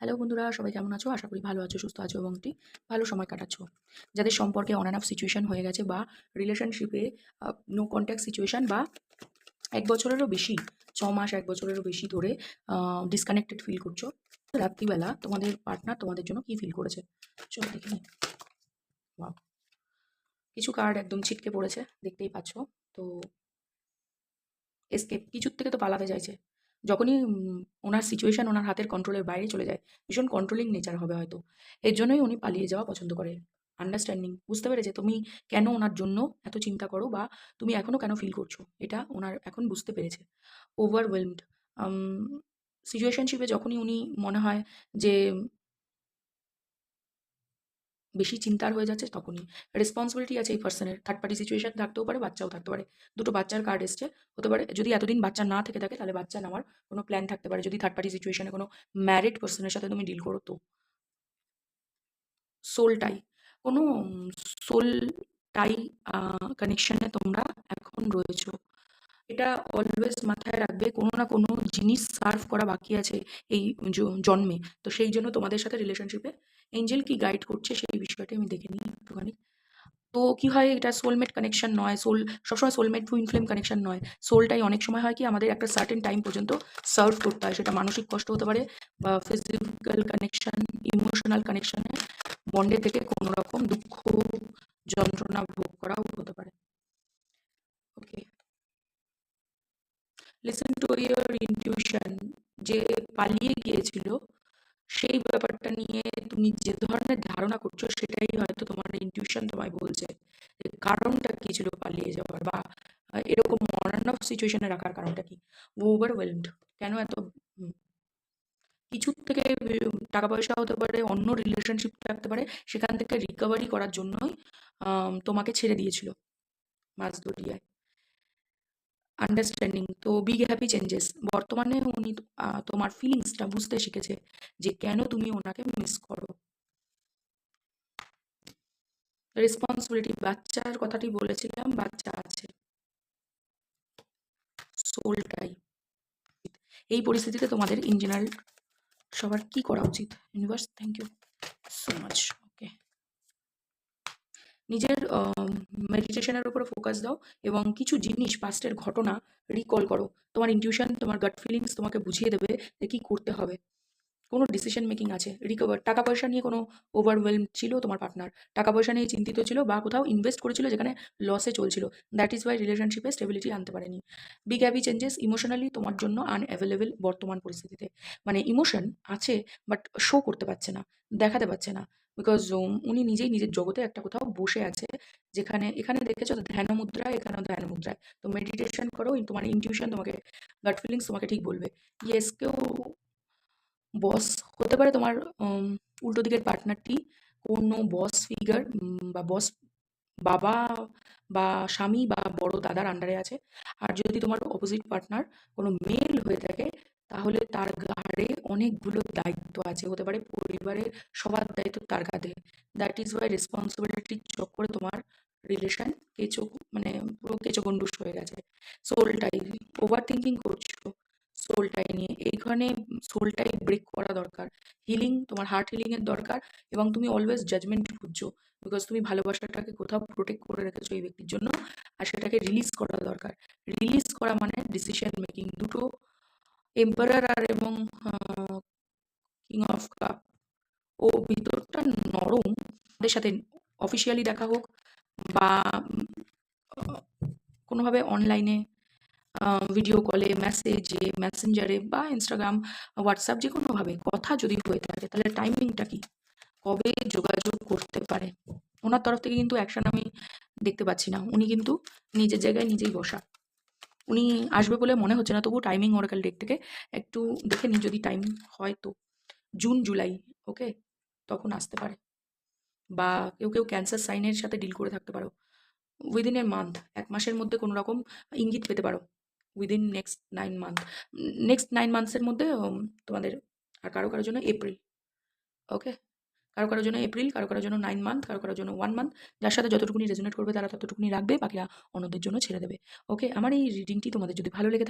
Hello বন্ধুরা, সবাই কেমন আছো? আশা করি ভালো আছো, সুস্থ আছো এবং একটি ভালো সময় কাটাচ্ছো। যাদের সম্পর্কে অন অ্যান্ড অফ সিচুয়েশন হয়ে গেছে বা রিলেশনশিপে নো কন্ট্যাক্ট সিচুয়েশন বা ১ বছরেরও বেশি, ৬ মাস ১ বছরেরও বেশি ধরে ডিসকানেক্টেড ফিল করছো। রাত্রিবেলা তোমাদের পার্টনার তোমাদের জন্য কি ফিল করেছে? চলো দেখে নিই। ওয়াও! কিছু কার্ড একদম ছিটকে পড়েছে, দেখতেই পাচ্ছ। তো এসকেপ, কিছুর থেকে তো পালাতে চাইছে। যখনই ওনার সিচুয়েশন ওনার হাতের কন্ট্রোলের বাইরে চলে যায়, ভীষণ কন্ট্রোলিং নেচার হবে হয়তো। এর জন্যই উনি পালিয়ে যাওয়া পছন্দ করে। আন্ডারস্ট্যান্ডিং, বুঝতে পেরেছে তুমি কেন ওনার জন্য এত চিন্তা করো বা তুমি এখনো কেন ফিল করছো। এটা ওনার এখন বুঝতে পেরেছে। ওভারওয়েলমড, আম সিচুয়েশনশিপে যখনই উনি মনে হয় যে বেশি চিন্তার হয়ে যাচ্ছে তখনই। রেসপন্সিবিলিটি আছে এই পার্সনের। থার্ড পার্টি সিচুয়েশন থাকতেও পারে, বাচ্চাও থাকতে পারে। দুটো বাচ্চার কার্ড এসছে। হতে পারে যদি এতদিন বাচ্চা না থেকে থাকে তাহলে বাচ্চা নেওয়ার কোনো প্ল্যান থাকতে পারে। যদি থার্ড পার্টি সিচুয়েশনে কোনো ম্যারিড পার্সনের সাথে তুমি ডিল করো তো। সোল টাই, কোনো সোল টাই কানেকশনে তোমরা এখন রয়েছো। এটা অলওয়েজ মাথায় রাখবে, কোনো না কোনো জিনিস সার্ভ করা বাকি আছে এই জন্মে। তো সেই জন্য তোমাদের সাথে রিলেশনশিপে এঞ্জেল কি গাইড করছে সেই বিষয়টা আমি দেখে নিই একটুখানি। তো কি হয়, এটা সোলমেট কানেকশন নয়। সবসময় সোলমেট টুইন ফ্লেম কানেকশন নয়। সোলটাই অনেক সময় হয় কি আমাদের একটা সার্টেন টাইম পর্যন্ত সার্ভ করতে হয়। সেটা মানসিক কষ্ট হতে পারে বা ফিজিক্যাল কানেকশন, ইমোশনাল কানেকশনে বন্ডে থেকে কোনো রকম দুঃখ, যন্ত্রণা ভোগ করাও হতে পারে। ওকে, লিসেন টু ইয়োর ইনটিউশন। যে পালিয়ে গিয়েছিল সেই ব্যাপারটা নিয়ে তুমি যে ধরনের ধারণা করছো সেটাই হয়তো তোমার ইনটিউশন তোমায় বলছে যে কারণটা কি ছিল পালিয়ে যাওয়ার বা এরকম অন অফ সিচুয়েশনে রাখার কারণটা কি। ওভারওয়েলমড, কেন এত কিছুর থেকে টাকা পয়সা হতে পারে, অন্য রিলেশনশিপ থাকতে পারে, সেখান থেকে রিকভারি করার জন্যই তোমাকে ছেড়ে দিয়েছিল মাছ দরিয়ায়। আন্ডারস্ট্যান্ডিং, তো বিগ হ্যাপি চেঞ্জেস। বর্তমানে উনি তোমার ফিলিংসটা বুঝতে শিখেছে যে কেন তুমি ওনাকে মিস করো। রেসপন্সিবিলিটি, বাচ্চার কথাটি বলেছিলাম, বাচ্চা আছে। সোলটাই, এই পরিস্থিতিতে তোমাদের ইন জেনারেল সবার কি করা উচিত? Universe, thank you so much. Okay, নিজের মেডিটেশনের উপরে ফোকাস দাও এবং কিছু জিনিস, পাস্টের ঘটনা রিকল করো। তোমার ইনটিউশন, তোমার গাট ফিলিংস তোমাকে বুঝিয়ে দেবে যে কী করতে হবে। কোনো ডিসিশন মেকিং আছে, রিকভার। টাকা পয়সা নিয়ে কোনো ওভারওয়েলম ছিল তোমার পার্টনার, টাকা পয়সা নিয়ে চিন্তিত ছিল বা কোথাও ইনভেস্ট করেছিল যেখানে লসে চলছিল। দ্যাট ইজ ওয়াই রিলেশনশিপে স্টেবিলিটি আনতে পারেনি। বিগ হ্যাপি চেঞ্জেস, ইমোশনালি তোমার জন্য আনঅ্যাভেলেবেল বর্তমান পরিস্থিতিতে। মানে ইমোশন আছে বাট শো করতে পারছে না, দেখাতে পারছে না। বিকজ উনি নিজেই নিজের জগতে একটা কোথাও বসে আছে, যেখানে এখানে দেখেছো তো ধ্যান মুদ্রায়, এখানেও ধ্যান মুদ্রায়। তো মেডিটেশন করো, তোমার ইনটিউশন তোমাকে, গাট ফিলিংস তোমাকে ঠিক বলবে। ইয়েস, কেউ বস হতে পারে তোমার উল্টো দিকের পার্টনারটি, কোনো বস ফিগার বা বস বাবা বা স্বামী বা বড় দাদার আন্ডারে আছে। আর যদি তোমার অপোজিট পার্টনার কোনো মেল হয়ে থাকে তাহলে তার ঘাড়ে অনেকগুলো দায়িত্ব আছে। হতে পারে পরিবারের সবার দায়িত্ব তার কাঁধে। দ্যাট ইজ ওয়াই রেসপন্সিবিলিটির চক্করে তোমার রিলেশন কেঁচো, মানে পুরো কেঁচোগণ্ডূষ হয়ে গেছে। সোলটাই ওভার থিঙ্কিং করছো, সোলটাই নিয়ে এইখানে সোলটাই ব্রেক করা দরকার। হিলিং, তোমার হার্ট হিলিংয়ের দরকার এবং তুমি অলওয়েজ জাজমেন্ট খুঁজছো বিকজ তুমি ভালোবাসাটাকে কোথাও প্রোটেক্ট করে রেখেছো এই ব্যক্তির জন্য, আর সেটাকে রিলিজ করা দরকার। রিলিজ করা মানে ডিসিশন মেকিং। দুটো এম্পারার আর এবং কিং অফ কাপ, ও ভিতরটা নরম। ওদের সাথে অফিসিয়ালি দেখা হোক বা কোনোভাবে অনলাইনে, ভিডিও কলে, মেসেজে, মেসেঞ্জারে বা ইনস্টাগ্রাম, হোয়াটসঅ্যাপ, যে কোনোভাবে কথা যদি হয়ে থাকে তাহলে টাইমিংটা কি, কবে যোগাযোগ করতে পারে। ওনার তরফ থেকে কিন্তু অ্যাকশন আমি দেখতে পাচ্ছি না। উনি কিন্তু নিজের জায়গায় নিজেই বসা। উনি আসবে বলে মনে হচ্ছে না, তবু টাইমিং ওরাকাল ডেট থেকে একটু দেখে নিই যদি টাইম হয় তো। জুন জুলাই, ওকে, তখন আসতে পারে। বা কেউ ক্যান্সার সাইনের সাথে ডিল করে থাকতে পারো। উইদিন এ মান্থ, ১ মাসের মধ্যে কোনো রকম ইঙ্গিত পেতে পারো। উইদিন নেক্সট 9 মান্থ, নেক্সট 9 মান্থসের মধ্যে তোমাদের। আর কারো জন্য এপ্রিল, ওকে। কারো জন্য এপ্রিল, কারো জন্য 9 মান্থ, কারো জন্য 1 মান্থ। যার সাথে যতটুকুনি রেজোনেট করবে তারা ততটুকুনি রাখবে, বাকিরা অন্যদের জন্য ছেড়ে দেবে। ওকে, আমার এই রিডিংটি তোমাদের যদি ভালো লেগে থাকে